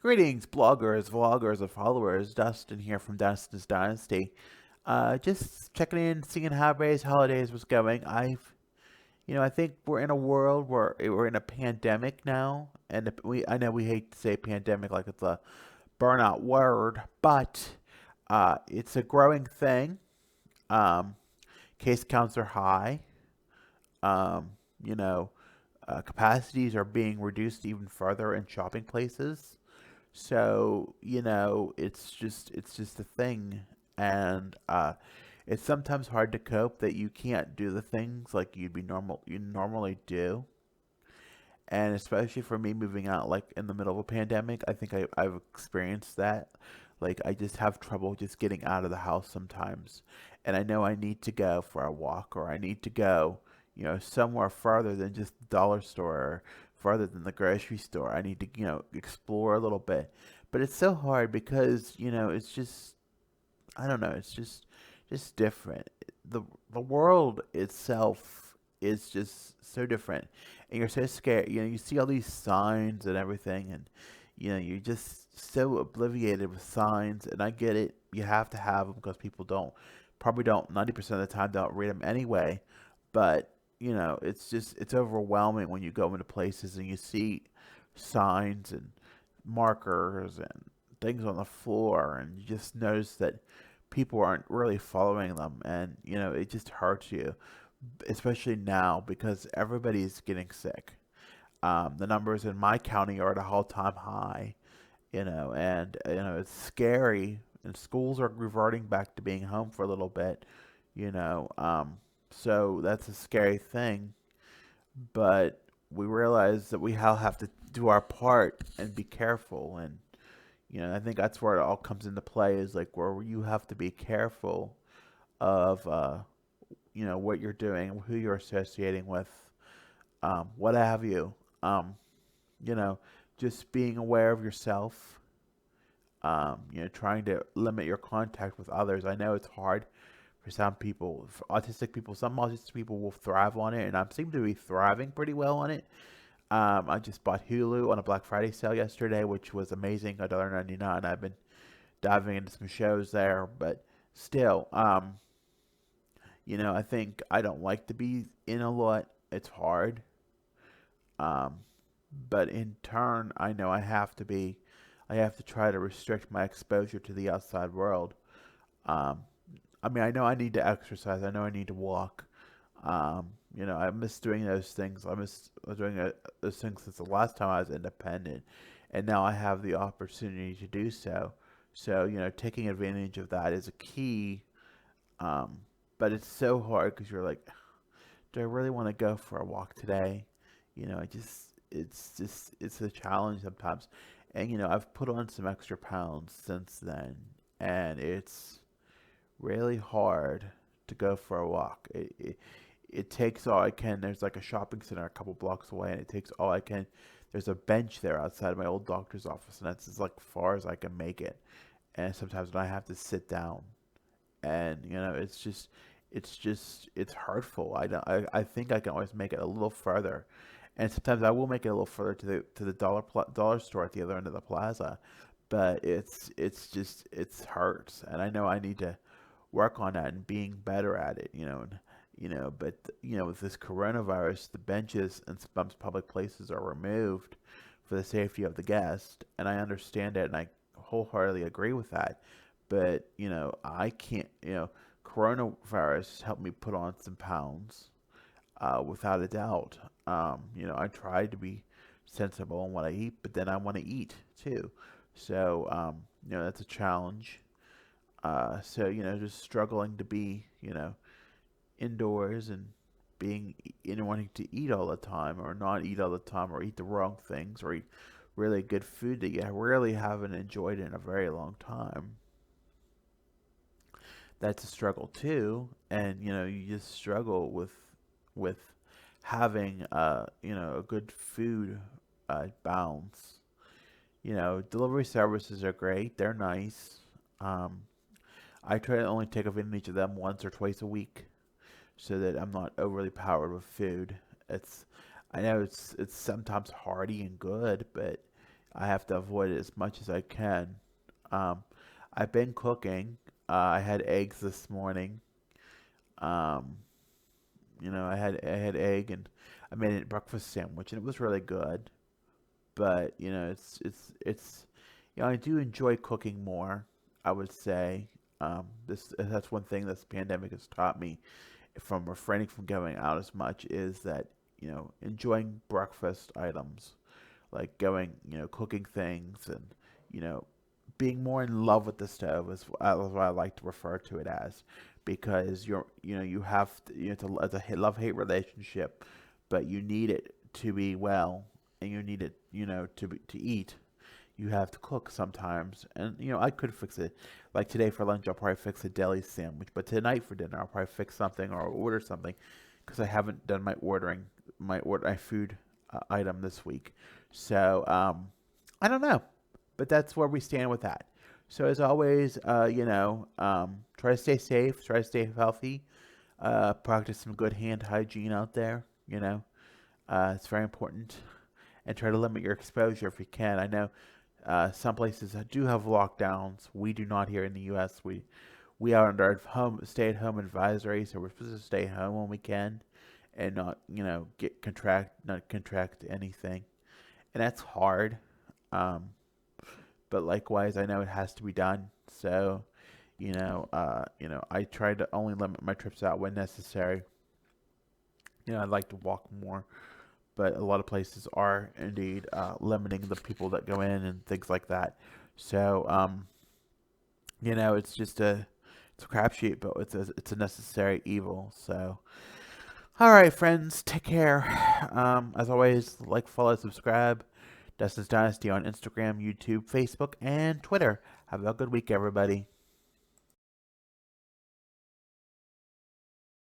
Greetings, bloggers, vloggers, and followers. Dustin here from Dustin's Dynasty. Just checking in, seeing how everybody's holidays was going. I think we're in a world where we're in a pandemic now, and I know we hate to say pandemic like it's a burnout word, but it's a growing thing. Um, Case counts are high. Um, you know, Capacities are being reduced even further in shopping places. So, it's just a thing, and it's sometimes hard to cope that you can't do the things like you normally do. And especially for me moving out like in the middle of a pandemic, I think I've experienced that. Like I just have trouble just getting out of the house sometimes. And I know I need to go for a walk or I need to go, somewhere further than just the dollar store or further than the grocery store. I need to, explore a little bit. But it's so hard because, it's just I don't know, it's just different. The the world itself is just so different. And you're so scared. You see all these signs and everything and you're just so obliviated with signs and I get it. You have to have them because people probably don't 90% of the time don't read them anyway. But, it's overwhelming when you go into places and you see signs and markers and things on the floor and you just notice that people aren't really following them and it just hurts you, especially now because everybody's getting sick. The numbers in my county are at a all-time high, and it's scary and schools are reverting back to being home for a little bit, you know so that's a scary thing, but we realize that we all have to do our part and be careful. And I think that's where it all comes into play is like where you have to be careful of what you're doing, who you're associating with, what have you. Um, you know, just being aware of yourself. Trying to limit your contact with others. I know it's hard for some people, for autistic people. Some autistic people will thrive on it, and I seem to be thriving pretty well on it. I just bought Hulu on a Black Friday sale yesterday, which was amazing. $1.99. I've been diving into some shows there, but still, I think I don't like to be in a lot. It's hard. Um, but in turn, I know I have to try to restrict my exposure to the outside world. Um, I mean, I know I need to exercise. I know I need to walk. I miss doing those things. I miss doing those things since the last time I was independent, and now I have the opportunity to do so. So, taking advantage of that is a key. Um, but it's so hard because you're like, do I really want to go for a walk today? It's a challenge sometimes. And, I've put on some extra pounds since then, and it's really hard to go for a walk. It takes all I can. There's like a shopping center a couple blocks away, and it takes all I can. There's a bench there outside of my old doctor's office, and that's as like far as I can make it. And sometimes when I have to sit down, and it's hurtful. I don't. I think I can always make it a little further, and sometimes I will make it a little further to the dollar store at the other end of the plaza, but it's hurts, and I know I need to work on that and being better at it. But with this coronavirus, the benches in some public places are removed for the safety of the guest, and I understand it, and I wholeheartedly agree with that. But I can't. Coronavirus helped me put on some pounds, without a doubt. I try to be sensible in what I eat, but then I want to eat too. So, that's a challenge. So, just struggling to be, indoors and wanting to eat all the time or not eat all the time or eat the wrong things or eat really good food that you really haven't enjoyed in a very long time. That's a struggle too. And, you just struggle with having, a good food balance. Delivery services are great. They're nice. Um, I try to only take advantage of them once or twice a week so that I'm not overly powered with food. It's I know it's sometimes hearty and good, but I have to avoid it as much as I can. Um, I've been cooking. I had eggs this morning. Um, I had egg and I made a breakfast sandwich and it was really good. But I do enjoy cooking more. I would say this that's one thing this pandemic has taught me from refraining from going out as much is that enjoying breakfast items like going cooking things and you know being more in love with the stove is what I like to refer to it as because you have to, it's a love hate relationship, but you need it to be well and you need it to eat. You have to cook sometimes, and I could fix it. Like today for lunch, I'll probably fix a deli sandwich, but tonight for dinner, I'll probably fix something or order something because I haven't done my food item this week. So I don't know, but that's where we stand with that. So as always, try to stay safe, try to stay healthy, practice some good hand hygiene out there. It's very important, and try to limit your exposure if you can. I know some places do have lockdowns. We do not here in the U.S. We are under stay-at-home advisory, so we're supposed to stay home when we can, and not not contract anything, and that's hard. Um, but likewise, I know it has to be done. So, I try to only limit my trips out when necessary. I'd like to walk more, but a lot of places are indeed limiting the people that go in and things like that. So, it's a crapshoot, but it's a necessary evil. So, all right, friends, take care. As always, like, follow, subscribe. Dustin's Dynasty on Instagram, YouTube, Facebook, and Twitter. Have a good week, everybody.